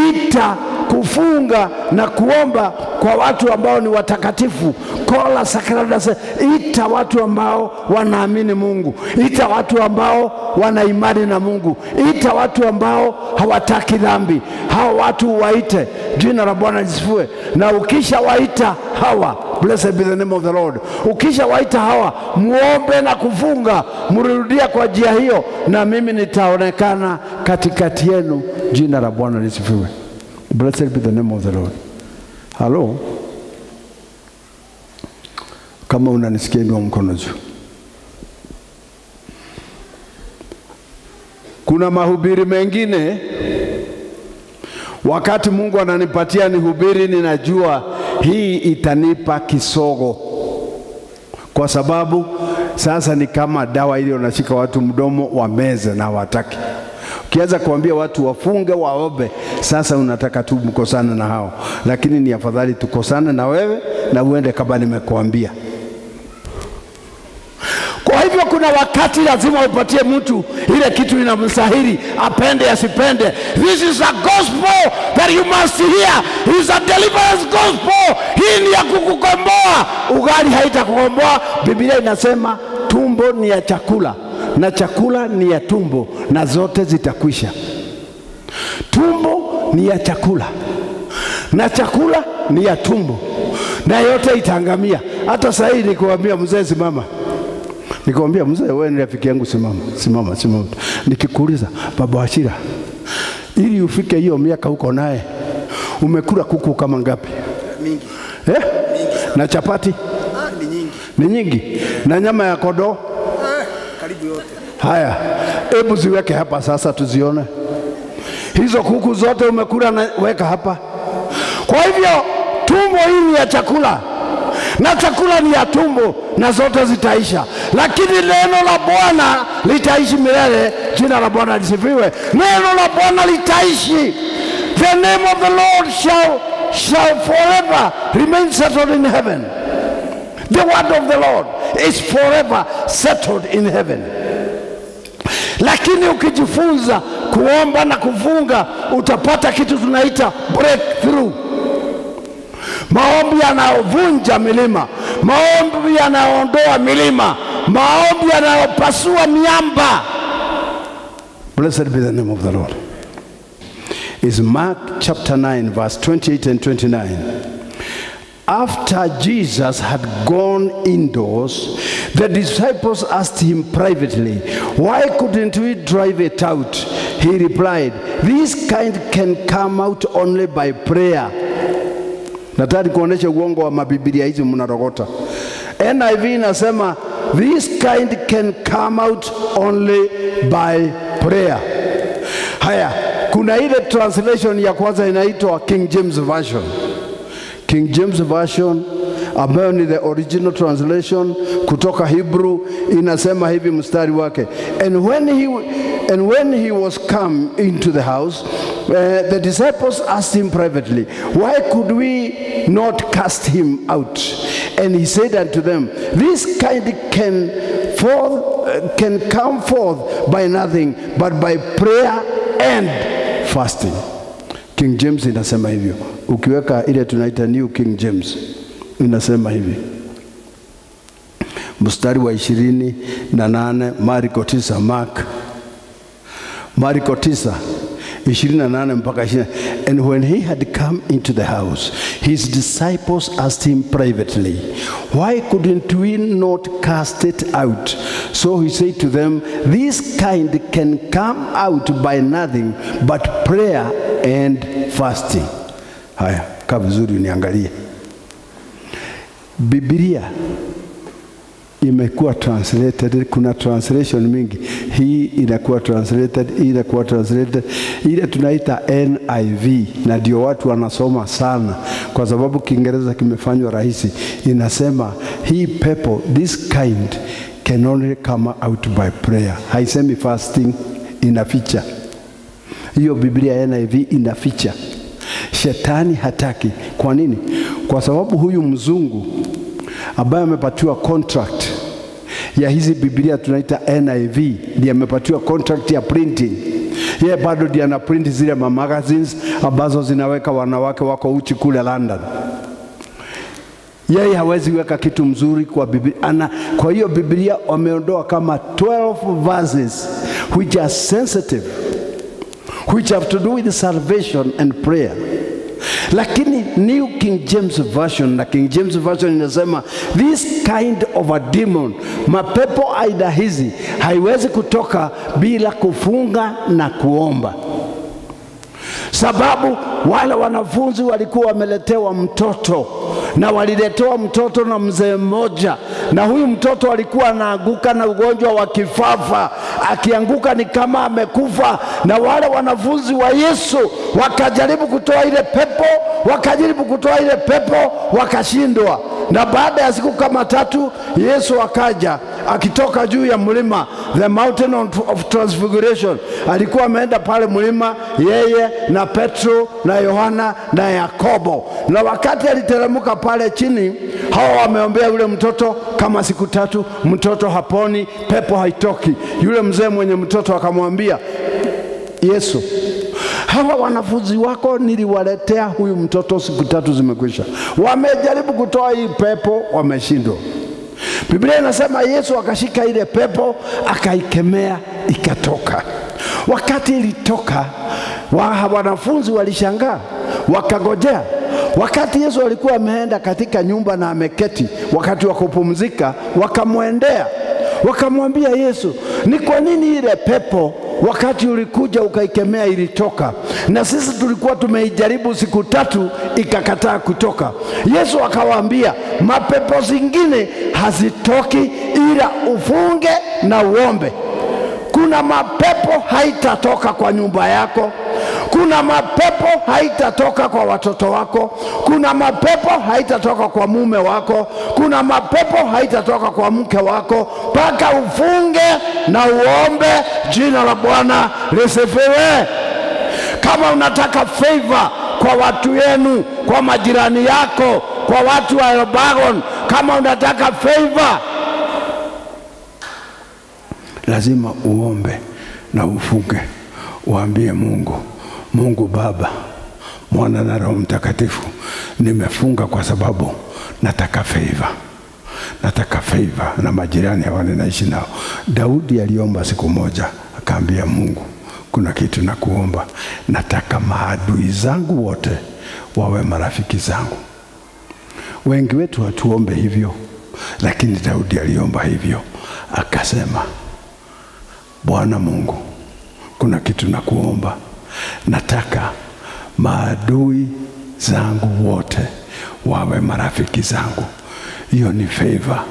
Ita kufunga na kuomba kwa watu ambao ni watakatifu. Call a sacred assembly. Ita watu ambao wanaamini Mungu. Ita watu ambao wana imani na Mungu. Ita watu ambao hawataki dhambi. Hao watu waite. Jina la Bwana lisifiwe. Na ukisha waita hawa, blessed be the name of the Lord, ukisha waita hawa, muombe na kufunga, mrudia kwa njia hiyo, na mimi nitaonekana katikati yenu. Jina la Bwana lisifiwe. Blessed be the name of the Lord. Hello. Kama unanisikia inua mkono juu. Kuna mahubiri mengine wakati Mungu ananipatia nihubiri, ninajua hii itanipa kisogo, kwa sababu sasa ni kama dawa ile unashika watu mdomo wa meze na wataki. Ukianza kuambia watu wafunge waombe, sasa unataka tu mkosane na hao. Lakini ni afadhali tukosane na wewe na uende kama nimekuambia. Kwa hivyo kuna wakati lazima upatie mtu ile kitu inamstahili, apende asipende. This is a gospel that you must hear. It is a deliverance gospel. Hii ni ya kukukomboa. Ugali haitakukomboa. Biblia inasema tumbo ni ya chakula na chakula ni ya tumbo na zote zitakwisha. Tumbo ni ya chakula na chakula ni ya tumbo na yote itaangamia. Hata sasa hivi nikuambia mzee simama. Nikamwambia mzee, wewe ni rafiki yangu, simama. Nikikuuliza baba Ashira, ili ufike hiyo miaka huko naye umekula kuku kama ngapi? Mingi. Mingi. Na chapati? Ni nyingi. Ni nyingi. Na nyama ya kondoo? Karibu yote. Haya, hebu ziweke hapa sasa tuzione. Hizo kuku zote umekula na weka hapa. Kwa hivyo tumbo hili ni ya chakula na chakula ni ya tumbo na zote zitaisha, lakini neno la Bwana litaishi milele. Jina la Bwana lisifiwe. Neno la Bwana litaishi. The name of the Lord shall forever remain settled in heaven. The word of the Lord is forever settled in heaven. Lakini ukijifunza kuomba na kufunga, utapata kitu tunaita breakthrough. Maombi yanayovunja milima, maombi yanayoondoa milima, maombi yanayopasua miamba. Blessed be the name of the Lord. Is Mark chapter 9 verse 28 and 29. After Jesus had gone indoors, the disciples asked him privately, "Why couldn't we drive it out?" He replied, "This kind can come out only by prayer." Nataka kuonesha uongo wa mabibilia hizi mnarogota. NIV inasema this kind can come out only by prayer. Haya, kuna ile translation ya kwanza inaitwa King James Version. King James Version ambayo ni the original translation kutoka Hebrew inasema hivi mstari wake, and when he was come into the house, the disciples asked him privately, "Why could we not cast him out?" And he said unto them, "This kind can come forth by nothing but by prayer and fasting." King James inasema hivyo. Ukiweka ile tunaita New King James inasema hivi. Mstari wa 28 Marko 9, Marko 9 28 mpaka 20. And when he had come into the house, his disciples asked him privately, "Why couldn't we not cast it out?" So he said to them, "This kind can come out by nothing but prayer and fasting." Haya, kaa vizuri uniangalie. Biblia imekuwa translated, kuna translation mingi. Hii inakuwa translated, hii inakuwa translated. Ile tunaita NIV na ndio watu wanasoma sana kwa sababu Kiingereza kimefanywa rahisi. Inasema hii pepo, this kind can only come out by prayer. Haisemi fasting, inaficha. Hiyo Biblia NIV inaficha. Shetani hataki. Kwa nini? Kwa sababu huyu mzungu ambaye amepatiwa contract ya hizi Biblia tunaita NIV, ndiye amepatiwa contract ya printing. Yeye bado ndiye ana print zile magazines ambazo zinaweka wanawake wako uchi kule London. Yeye hawezi weka kitu mzuri kwa Biblia. Kwa hiyo Biblia wameondoa kama 12 verses which are sensitive, which have to do with salvation and prayer. Lakini New King James Version na King James Version inasema this kind of a demon, mapepo aina hizi haiwezi kutoka bila kufunga na kuomba. Sababu wale wanafunzi walikuwa wameletewa mtoto na waliletewa mtoto na mzee mmoja, na huyu mtoto alikuwa anaanguka na ugonjwa wa kifafa, akianguka ni kama amekufa. Na wale wanafunzi wa Yesu wakajaribu kutoa ile pepo, wakashindwa. Na baada ya siku kama 3 Yesu akaja akitoka juu ya mlima, the mountain of transfiguration. Alikuwa ameenda pale mlima, yeye na Petro na Yohana na Yakobo. Na wakati aliteremka pale chini, hawa wameombea yule mtoto kama siku 3, mtoto haponi, pepo haitoki. Yule mzee mwenye mtoto akamwambia Yesu, hawa wanafunzi wako niliwaletea huyu mtoto, siku 3 zimekwisha, wamejaribu kutoa hii pepo, wameshindwa. Biblia inasema Yesu akashika ile pepo, akaikemea, ikatoka. Wakati ilitoka, wanafunzi walishangaa, wakagojea. Wakati Yesu alikuwa ameenda katika nyumba na ameketi, wakati wa kupumzika, wakamwendea, wakamwambia Yesu, ni kwa nini ile pepo wakati ulikuja ukaikemea ilitoka, na sisi tulikuwa tumeijaribu siku 3 ikakataa kutoka? Yesu akawaambia, mapepo zingine hazitoki ila ufunge na uombe. Kuna mapepo haitatoka kwa nyumba yako, kuna mapepo haitatoka kwa watoto wako, kuna mapepo haitatoka kwa mume wako, kuna mapepo haitatoka kwa mke wako, mpaka ufunge na uombe. Jina la Bwana lisifiwe. Kama unataka favor kwa watu yenu, kwa majirani yako, kwa watu wa Elbagon, kama unataka favor, lazima uombe na ufunge, uambie Mungu Baba, Mwana na Roho Mtakatifu, nimefunga kwa sababu nataka favor. Nataka favor na majirani hawa ninaishi nao. Daudi aliomba siku moja, akaambia Mungu, kuna kitu na kuomba, nataka maadui zangu wote wawe marafiki zangu. Wengi wetu hatuombe hivyo, lakini Daudi aliomba hivyo, akasema, Bwana Mungu, kuna kitu na kuomba, nataka maadui zangu wote wawe marafiki zangu. Hiyo ni favor.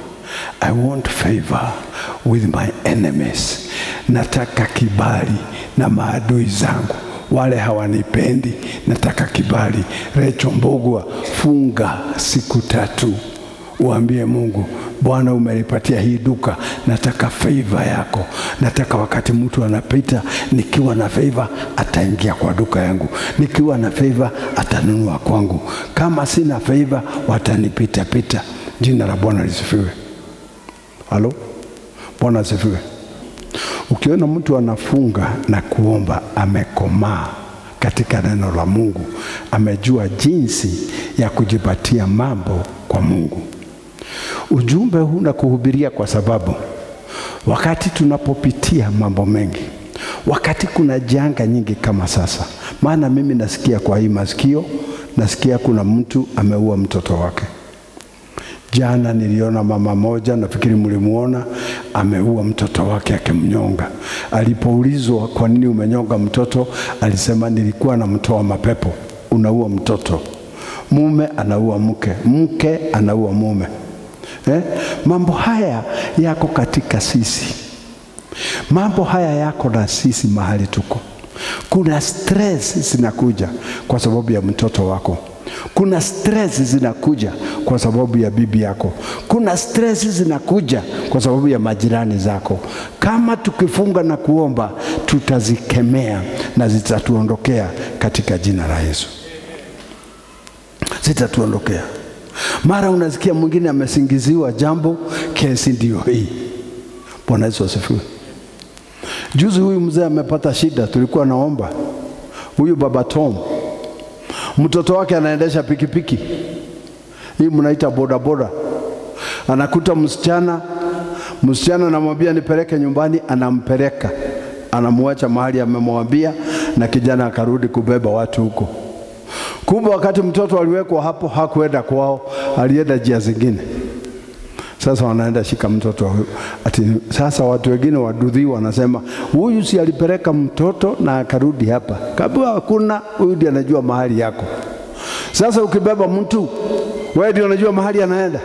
I want favor with my enemies. Nataka kibali na maadui zangu, wale hawanipendi, nataka kibali. Recho Mbogwa, funga siku 3, uambie Mungu, Bwana umenipatia hii duka, nataka favor yako. Nataka wakati mtu anapita, nikiwa na favor ataingia kwa duka yangu, nikiwa na favor atanunua kwangu, kama sina favor watanipita pita. Jina la Bwana lisifiwe. Halo, Bwana asifiwe. Ukiona mtu anafunga na kuomba, amekomaa katika neno la Mungu, amejua jinsi ya kujipatia mambo kwa Mungu. Ujumbe huu na kuhubiria kwa sababu wakati tunapopitia mambo mengi, wakati kuna janga nyingi kama sasa, maana mimi nasikia kwa hii masikio, nasikia kuna mtu ameua mtoto wake. Jana niliona mama moja, nafikiri mlimuona, ameua mtoto wake akimnyonga. Alipoulizwa kwa nini umenyonga mtoto, alisema nilikuwa namtoa mapepo. Unaua mtoto. Mume anaua mke, mke anaua mume. Mambo haya yako katika sisi. Mambo haya yako na sisi mahali tuko. Kuna stress zinakuja kwa sababu ya mtoto wako. Kuna stress zinakuja kwa sababu ya bibi yako. Kuna stress zinakuja kwa sababu ya majirani zako. Kama tukifunga na kuomba, tutazikemea na zitatuondokea katika jina la Yesu. Zitatuondokea. Mara unasikia mwingine amesingiziwa jambo, kesi ndio hii. Bwana Yesu asifiwe. Juzi huyu mzee amepata shida, tulikuwa naomba. Huyu baba Tom, mtoto wake anaendesha pikipiki. Hii mnaita boda boda. Anakuta msichana anamwambia nipeleke nyumbani, anampeleka. Anamuacha mahali amemwambia, na kijana akarudi kubeba watu huko. Kumbe wakati mtoto aliwekwa hapo, hakuenda kwao, alienda njia zingine. Sasa wanaenda shika mtoto. Sasa watu wengine wadudhi wanasema, huyu si alipeleka mtoto na akarudi hapa. Kabla hakuna, huyu ndiye anajua mahali yako. Sasa ukibeba mtu Wewe ndio unajua mahali anaenda.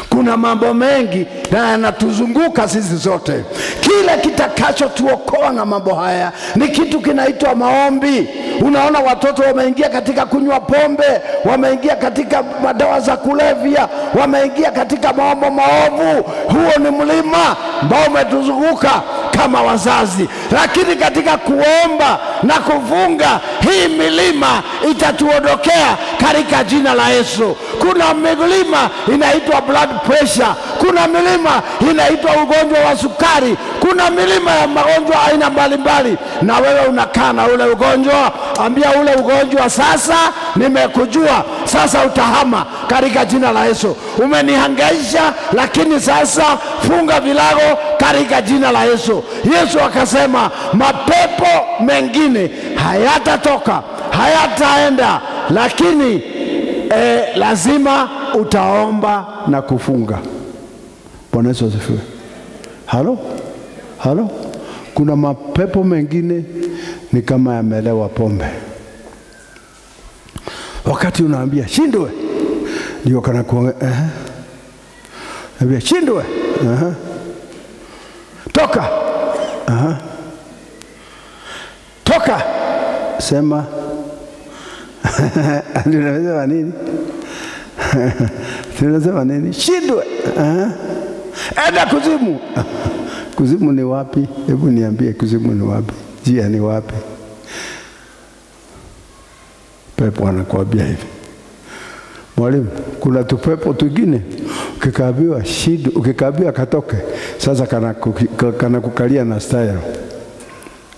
Kuna mambo mengi na yanatuzunguka sisi zote. Kile kitakacho tuokoa na mambo haya ni kitu kinaitwa maombi. Unaona watoto wameingia katika kunywa pombe, wameingia katika madawa za kulevya, wameingia katika mambo maovu. Huo ni mlima ambao umetuzunguka kama wazazi. Lakini katika kuomba na kufunga, hii milima itatuondokea katika jina la Yesu. Kuna milima inaitwa blood pressure, kuna milima inaitwa ugonjwa wa sukari, kuna milima ya magonjwa aina mbalimbali. Na wewe unakaa na ule ugonjwa, ambia ule ugonjwa, sasa nimekujua, sasa utahama katika jina la Yesu. Umenihangaisha, lakini sasa funga vilago katika jina la Yesu. Yesu akasema mapepo mengine hayatatoka, hayataenda, lakini lazima utaomba na kufunga. Bwana Yesu asifiwe. Halo? Halo? Kuna mapepo mengine ni kama yamelewa pombe. Wakati unaambia shindwe, ndio kana kuongea Naambia shindwe. Toka. Toka. Sema. Unasema nini? Unasema nini? Shindwe. Enda kuzimu. Kuzimu ni wapi? Hebu niambie kuzimu ni wapi? Njia ni wapi? Pepo anakuambia hivi. Mwalimu, kuna tupepo tugine ukikaambiwa shida, ukikaambiwa katoke, sasa kana kukalia na style.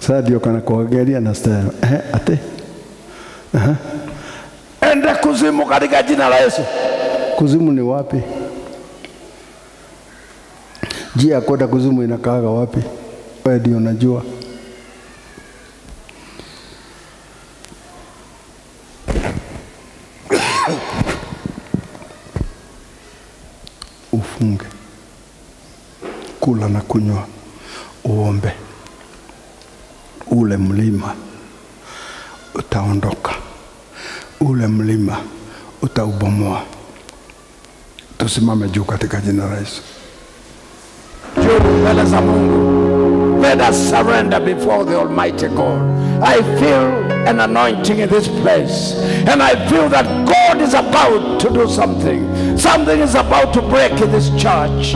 Sasa ndio kana kuangalia na style. Ate. Enda kuzimu katika jina la Yesu. Kuzimu ni wapi? Njia kwenda kuzimu inakaaga wapi? Wewe ndio unajua. Ufunge, kula na kunywa, uombe, ule mlima utaondoka, ule mlima utaubomoa. Tusimame juu katika jina la Yesu. Mbele za Mungu, let us surrender before the Almighty God. I feel an anointing in this place, and I feel that God is about to do something. Something is about to break in this church.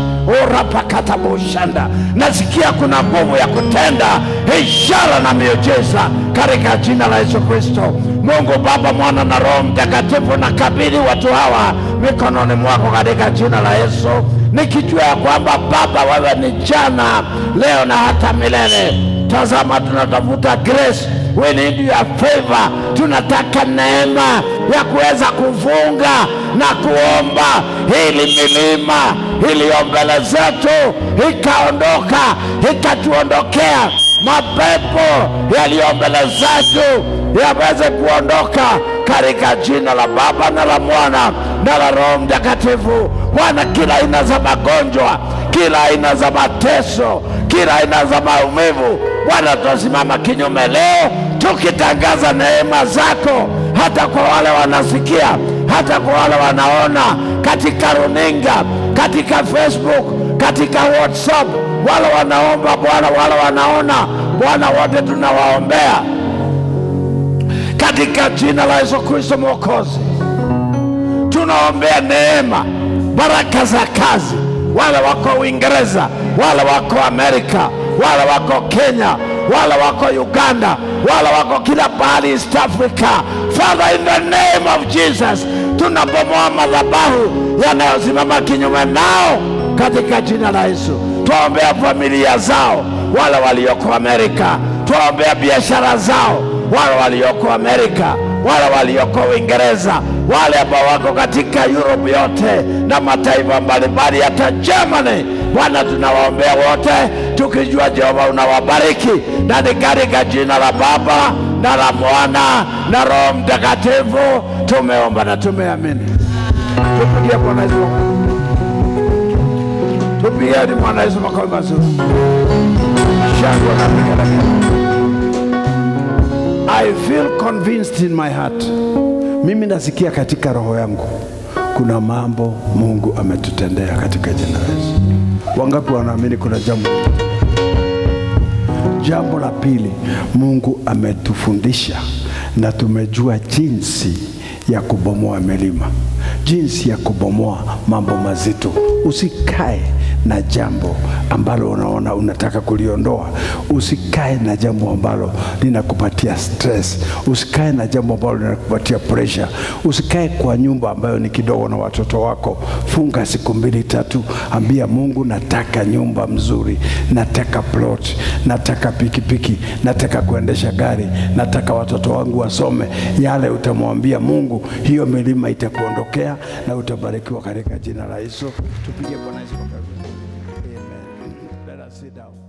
Nasikia kuna nguvu ya kutenda ishara na miujiza katika jina la Yesu Kristo. Mungu Baba, Mwana na Roho Mtakatifu, nakabidhi watu hawa mikononi mwako katika jina la Yesu, nikijua kwamba Baba wewe ni jana, leo na hata milele. Tazama, tunatafuta grace. We need your favor. Tunataka neema ya kuweza kufunga na kuomba hili milima iliyo mbele zetu ikaondoka, ikatuondokea. Mapepo yaliyo mbele zetu yaweze kuondoka katika jina la Baba na la Mwana na la Roho Mtakatifu. Bwana, kila aina za magonjwa, kila aina za mateso, kila aina za maumivu, Bwana, tusimama kinyume leo tukitangaza neema zako, hata kwa wale wanasikia, hata kwa wale wanaona katika runinga, katika Facebook, katika WhatsApp, wale wanaomba Bwana, wale wanaona Bwana, wote tunawaombea katika jina la Yesu Kristo Mwokozi. Tunaombea neema, baraka za kazi, wale wako Uingereza, wale wako Amerika, wale wako Kenya, wale wako Uganda, wale wako kila pahali East Africa. Father, in the name of Jesus, tunabomoa madhabahu yanayosimama kinyume nao katika jina la Yesu. Tuombea familia zao, wale walioko Amerika. Tuombea biashara zao, wale walioko Amerika, wale walioko Uingereza, wale ambao wako katika Europe yote na mataifa mbalimbali, hata Germany. Bwana, tunawaombea wote tukijua Jehova unawabariki, na ni katika jina la Baba na la Mwana na Roho Mtakatifu tumeomba na tumeamini. Tupigie Bwana Yesu. Tupigie Bwana Yesu makofi mazuri. Shangwe na vigelegele. I feel convinced in my heart. Mimi nasikia katika roho yangu kuna mambo Mungu ametutendea katika jina la Yesu. Wangapi wanaamini kuna jambo? Jambo la pili, Mungu ametufundisha na tumejua jinsi ya kubomoa milima, jinsi ya kubomoa mambo mazito. Usikae na jambo ambalo unaona unataka kuliondoa. Usikae na jambo ambalo linakupatia stress. Usikae na jambo ambalo linakupatia pressure. Usikae kwa nyumba ambayo ni kidogo na watoto wako. Funga siku 2-3, ambia Mungu, nataka nyumba mzuri, nataka plot, nataka pikipiki, nataka kuendesha gari, nataka watoto wangu wasome. Yale utamwambia Mungu, hiyo milima itakuondokea na utabarikiwa katika jina la Yesu. Tupige Bwana Yesu. Amen. Let us sit down.